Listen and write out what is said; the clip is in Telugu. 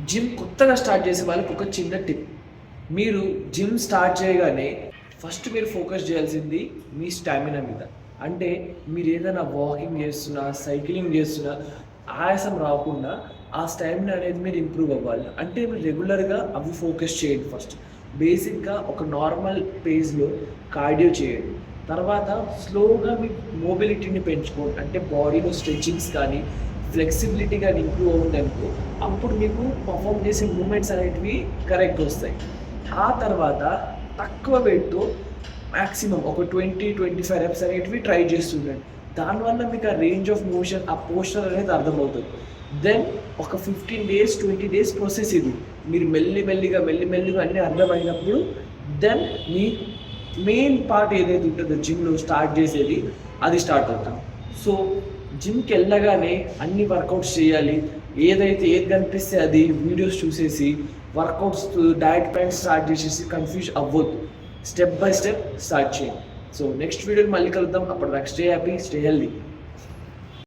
జిమ్ కొత్తగా స్టార్ట్ చేసే వాళ్ళకి ఒక చిన్న టిప్. మీరు జిమ్ స్టార్ట్ చేయగానే ఫస్ట్ మీరు ఫోకస్ చేయాల్సింది మీ స్టామినా మీద. అంటే మీరు ఏదైనా వాకింగ్ చేస్తున్నా, సైక్లింగ్ చేస్తున్నా ఆయాసం రాకుండా ఆ స్టామినా అనేది మీరు ఇంప్రూవ్ అవ్వాలి. అంటే మీరు రెగ్యులర్గా అవి ఫోకస్ చేయండి. ఫస్ట్ బేసిక్గా ఒక నార్మల్ పేజ్లో కార్డియో చేయండి. తర్వాత స్లోగా మీ మొబిలిటీని పెంచుకోండి. అంటే బాడీలో స్ట్రెచింగ్స్ కానీ ఫ్లెక్సిబిలిటీ కానీ ఇంప్రూవ్ అవుతుందనుకో, అప్పుడు మీకు పర్ఫామ్ చేసే మూమెంట్స్ అనేటివి కరెక్ట్ వస్తాయి. ఆ తర్వాత తక్కువ వెయిట్తో మ్యాక్సిమం ఒక 20-25 రెప్స్ అనేటివి ట్రై చేస్తుండండి. దానివల్ల మీకు ఆ రేంజ్ ఆఫ్ మోషన్, ఆ పోస్టర్ అనేది అర్థమవుతుంది. దెన్ ఒక 15 డేస్ 20 డేస్ ప్రాసెస్ ఇది. మీరు మెల్లిమెల్లిగా అన్నీ అర్థమైనప్పుడు దెన్ మీ మెయిన్ పార్ట్ ఏదైతే ఉంటుందో జిమ్లో స్టార్ట్ చేసేది, అది స్టార్ట్ అవుతుంది. సో జిమ్కి వెళ్ళగానే అన్ని వర్కౌట్స్ చేయాలి. ఏది కనిపిస్తే అది వీడియోస్ చూసేసి వర్కౌట్స్ డైట్ ప్లాన్ స్టార్ట్ చేసేసి కన్ఫ్యూజ్ అవ్వద్దు. స్టెప్ బై స్టెప్ స్టార్ట్ చేయండి. సో నెక్స్ట్ వీడియోని మళ్ళీ కలుద్దాం. అప్పటిదాకా స్టే హ్యాపీ, స్టే హెల్దీ.